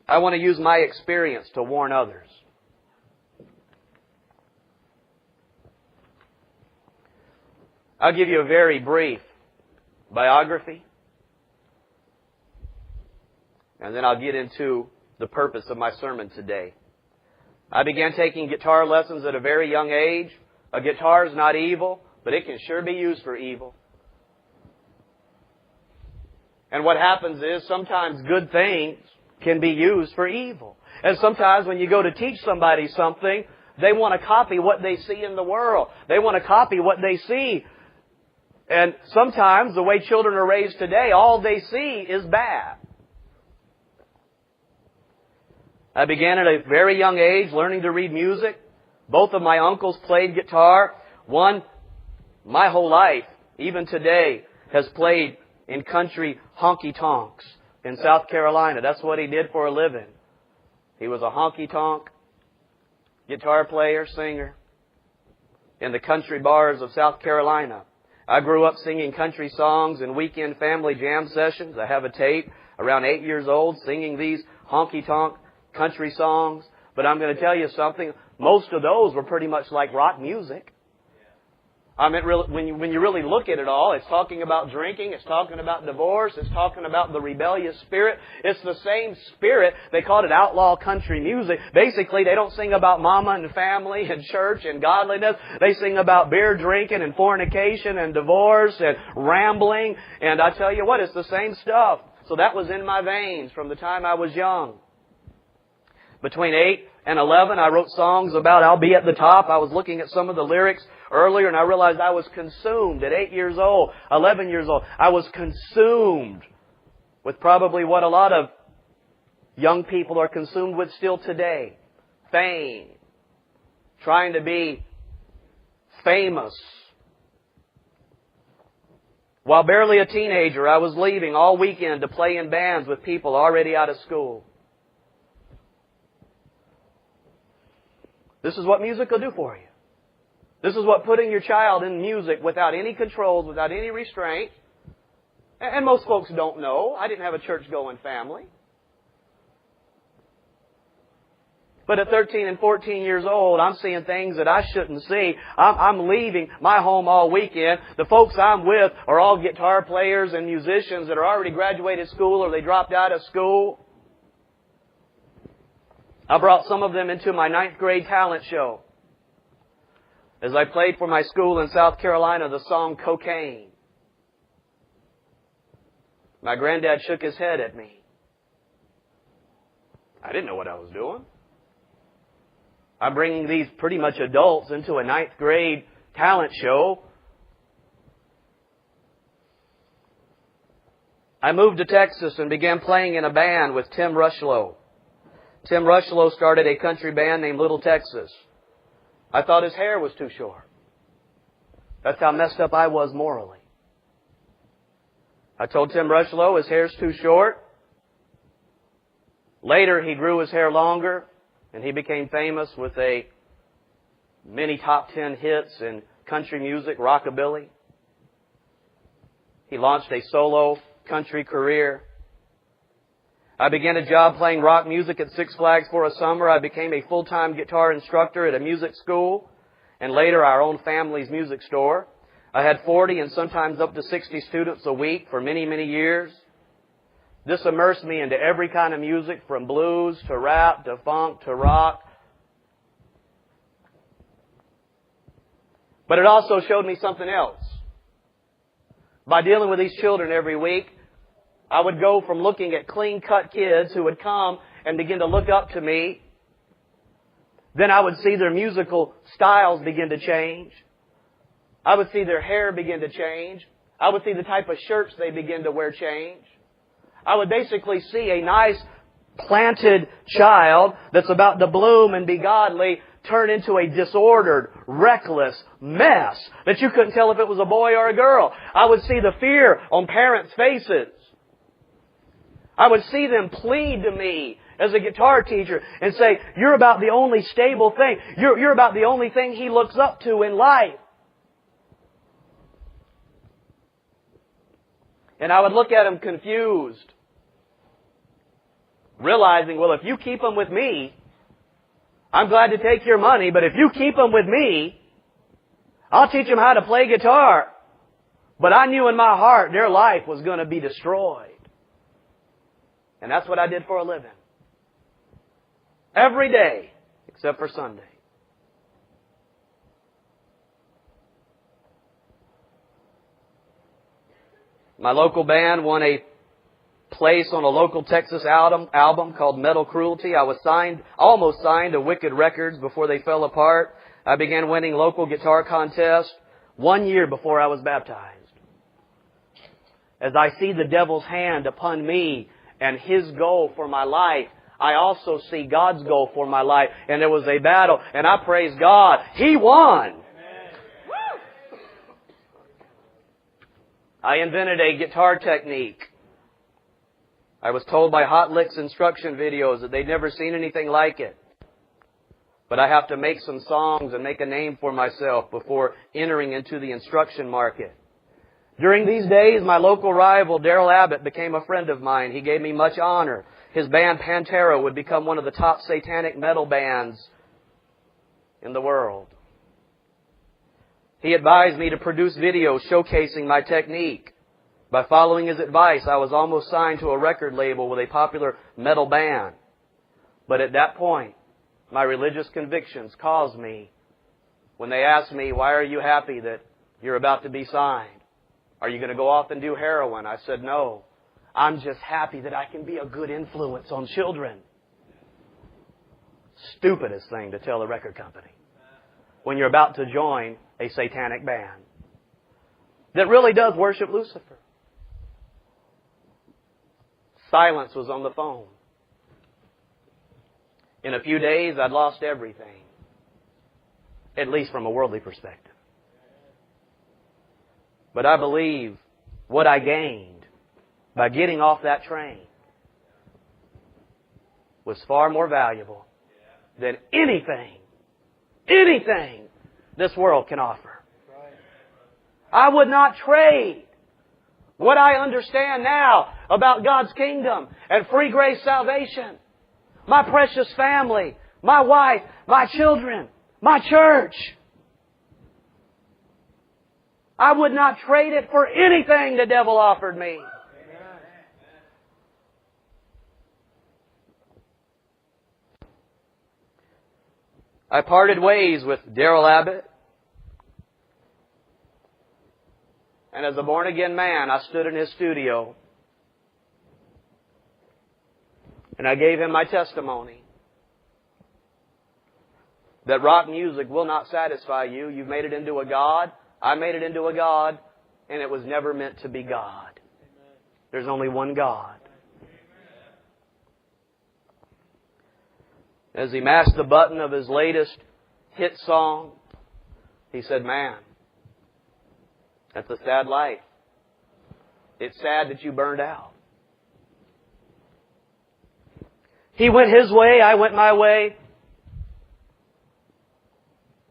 I want to use my experience to warn others. I'll give you a very brief biography, and then I'll get into the purpose of my sermon today. I began taking guitar lessons at a very young age. A guitar is not evil, but it can sure be used for evil. And what happens is sometimes good things can be used for evil. And sometimes when you go to teach somebody something, they want to copy what they see in the world. They want to copy what they see. And sometimes the way children are raised today, all they see is bad. I began at a very young age learning to read music. Both of my uncles played guitar. One, my whole life, even today, has played in country honky-tonks in South Carolina. That's what he did for a living. He was a honky-tonk guitar player, singer in the country bars of South Carolina. I grew up singing country songs in weekend family jam sessions. I have a tape around 8 years old singing these honky-tonk country songs. But I'm going to tell you something. Most of those were pretty much like rock music. I mean, when you really look at it all, it's talking about drinking, it's talking about divorce, it's talking about the rebellious spirit. It's the same spirit. They called it outlaw country music. Basically, they don't sing about mama and family and church and godliness. They sing about beer drinking and fornication and divorce and rambling. And I tell you what, it's the same stuff. So that was in my veins from the time I was young. Between 8 and 11, I wrote songs about I'll be at the top. I was looking at some of the lyrics earlier, and I realized I was consumed at 8 years old, 11 years old. I was consumed with probably what a lot of young people are consumed with still today. Fame. Trying to be famous. While barely a teenager, I was leaving all weekend to play in bands with people already out of school. This is what music will do for you. This is what putting your child in music without any controls, without any restraint. And most folks don't know. I didn't have a church-going family. But at 13 and 14 years old, I'm seeing things that I shouldn't see. I'm leaving my home all weekend. The folks I'm with are all guitar players and musicians that are already graduated school or they dropped out of school. I brought some of them into my 9th grade talent show. As I played for my school in South Carolina, the song Cocaine. My granddad shook his head at me. I didn't know what I was doing. I'm bringing these pretty much adults into a 9th grade talent show. I moved to Texas and began playing in a band with Tim Rushlow. Tim Rushlow started a country band named Little Texas. I thought his hair was too short. That's how messed up I was morally. I told Tim Rushlow his hair's too short. Later, he grew his hair longer, and he became famous with many top 10 hits in country music, rockabilly. He launched a solo country career. I began a job playing rock music at Six Flags for a summer. I became a full-time guitar instructor at a music school and later our own family's music store. I had 40 and sometimes up to 60 students a week for many, many years. This immersed me into every kind of music from blues to rap to funk to rock. But it also showed me something else. By dealing with these children every week, I would go from looking at clean-cut kids who would come and begin to look up to me. Then I would see their musical styles begin to change. I would see their hair begin to change. I would see the type of shirts they begin to wear change. I would basically see a nice planted child that's about to bloom and be godly turn into a disordered, reckless mess that you couldn't tell if it was a boy or a girl. I would see the fear on parents' faces. I would see them plead to me as a guitar teacher and say, you're about the only stable thing. You're about the only thing he looks up to in life. And I would look at them confused. Realizing, well, if you keep them with me, I'm glad to take your money, but if you keep them with me, I'll teach them how to play guitar. But I knew in my heart their life was going to be destroyed. And that's what I did for a living. Every day, except for Sunday. My local band won a place on a local Texas album called Metal Cruelty. I was almost signed to Wicked Records before they fell apart. I began winning local guitar contests 1 year before I was baptized. As I see the devil's hand upon me and his goal for my life, I also see God's goal for my life. And there was a battle, and I praise God. He won. I invented a guitar technique. I was told by Hot Licks instruction videos that they'd never seen anything like it. But I have to make some songs and make a name for myself before entering into the instruction market. During these days, my local rival, Daryl Abbott, became a friend of mine. He gave me much honor. His band, Pantera, would become one of the top satanic metal bands in the world. He advised me to produce videos showcasing my technique. By following his advice, I was almost signed to a record label with a popular metal band. But at that point, my religious convictions caused me, when they asked me, why are you happy that you're about to be signed? Are you going to go off and do heroin? I said, no. I'm just happy that I can be a good influence on children. Stupidest thing to tell a record company when you're about to join a satanic band that really does worship Lucifer. Silence was on the phone. In a few days, I'd lost everything, at least from a worldly perspective. But I believe what I gained by getting off that train was far more valuable than anything this world can offer. I would not trade what I understand now about God's kingdom and free grace salvation, my precious family, my wife, my children, my church. I would not trade it for anything the devil offered me. I parted ways with Daryl Abbott. And as a born-again man, I stood in his studio. And I gave him my testimony. That rock music will not satisfy you. You've made it into a god. I made it into a god. And it was never meant to be God. There's only one God. As he mashed the button of his latest hit song, he said, man, that's a sad life. It's sad that you burned out. He went his way, I went my way.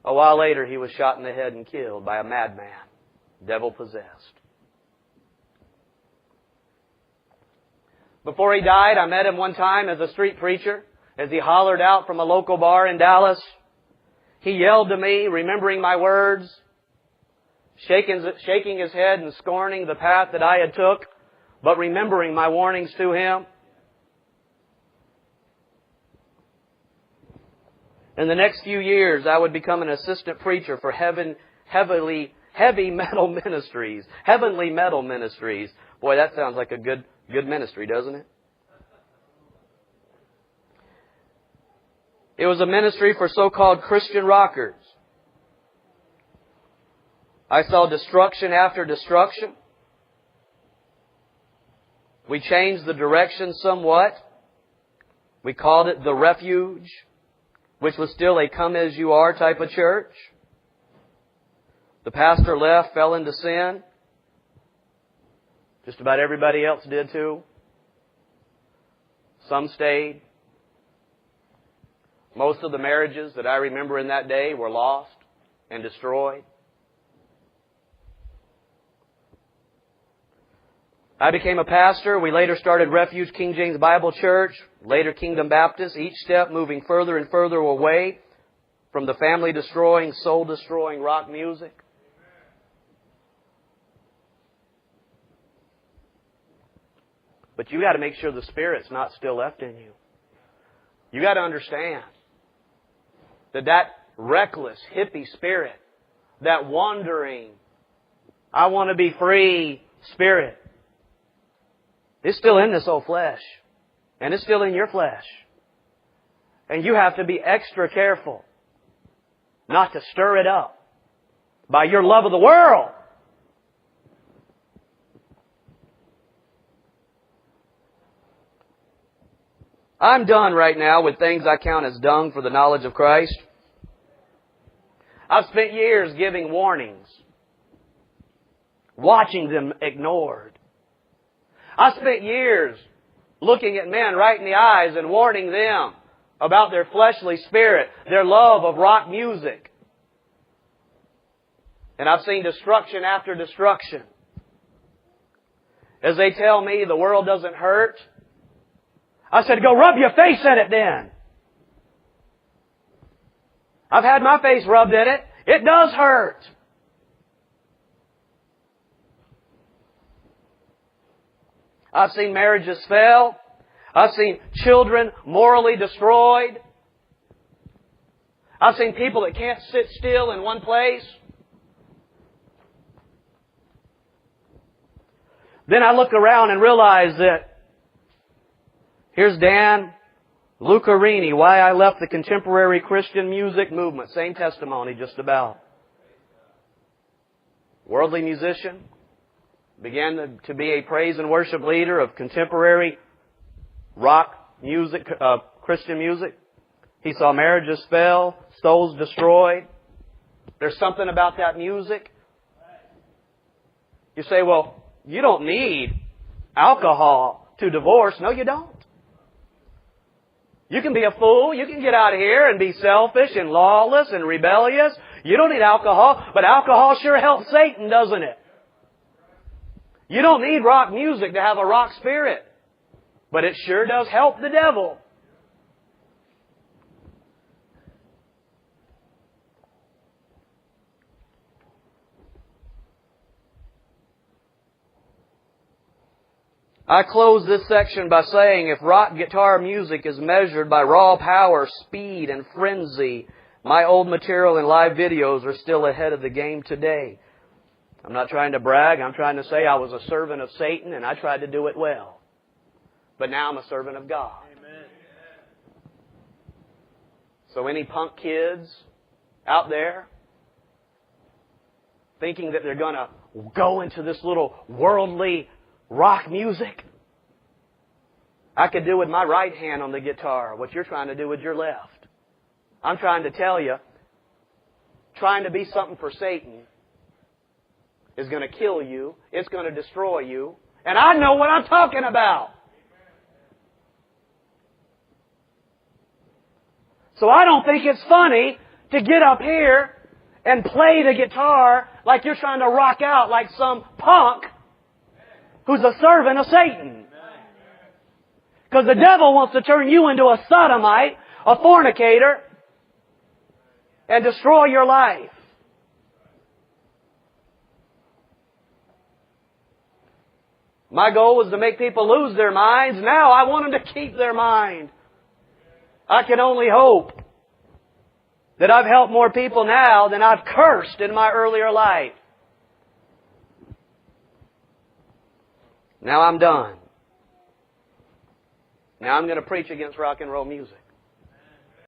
A while later, he was shot in the head and killed by a madman, devil-possessed. Before he died, I met him one time as a street preacher. As he hollered out from a local bar in Dallas, he yelled to me, remembering my words, shaking his head and scorning the path that I had took, but remembering my warnings to him. In the next few years, I would become an assistant preacher for heavy metal ministries. Heavenly metal ministries. Boy, that sounds like a good ministry, doesn't it? It was a ministry for so-called Christian rockers. I saw destruction after destruction. We changed the direction somewhat. We called it the Refuge, which was still a come-as-you-are type of church. The pastor left, fell into sin. Just about everybody else did too. Some stayed. Most of the marriages that I remember in that day were lost and destroyed. I became a pastor. We later started Refuge King James Bible Church, later Kingdom Baptist, each step moving further and further away from the family-destroying, soul-destroying rock music. But you got to make sure the Spirit's not still left in you. You got to understand that reckless, hippie spirit, that wandering, I want to be free spirit, it's still in this old flesh. And it's still in your flesh. And you have to be extra careful not to stir it up by your love of the world. I'm done right now with things I count as dung for the knowledge of Christ. I've spent years giving warnings, watching them ignored. I spent years looking at men right in the eyes and warning them about their fleshly spirit, their love of rock music. And I've seen destruction after destruction. As they tell me the world doesn't hurt, I said, go rub your face in it then. I've had my face rubbed in it. It does hurt. I've seen marriages fail. I've seen children morally destroyed. I've seen people that can't sit still in one place. Then I look around and realize that here's Dan Lucarini, why I left the contemporary Christian music movement. Same testimony, just about. Worldly musician. Began to be a praise and worship leader of contemporary rock music, Christian music. He saw marriages fail, souls destroyed. There's something about that music. You say, well, you don't need alcohol to divorce. No, you don't. You can be a fool. You can get out of here and be selfish and lawless and rebellious. You don't need alcohol, but alcohol sure helps Satan, doesn't it? You don't need rock music to have a rock spirit, but it sure does help the devil. I close this section by saying if rock guitar music is measured by raw power, speed, and frenzy, my old material and live videos are still ahead of the game today. I'm not trying to brag. I'm trying to say I was a servant of Satan and I tried to do it well. But now I'm a servant of God. Amen. So any punk kids out there thinking that they're going to go into this little worldly rock music, I could do with my right hand on the guitar what you're trying to do with your left. I'm trying to tell you, trying to be something for Satan is going to kill you. It's going to destroy you. And I know what I'm talking about. So I don't think it's funny to get up here and play the guitar like you're trying to rock out like some punk who's a servant of Satan. Because the devil wants to turn you into a sodomite, a fornicator, and destroy your life. My goal was to make people lose their minds. Now I want them to keep their mind. I can only hope that I've helped more people now than I've cursed in my earlier life. Now I'm done. Now I'm going to preach against rock and roll music.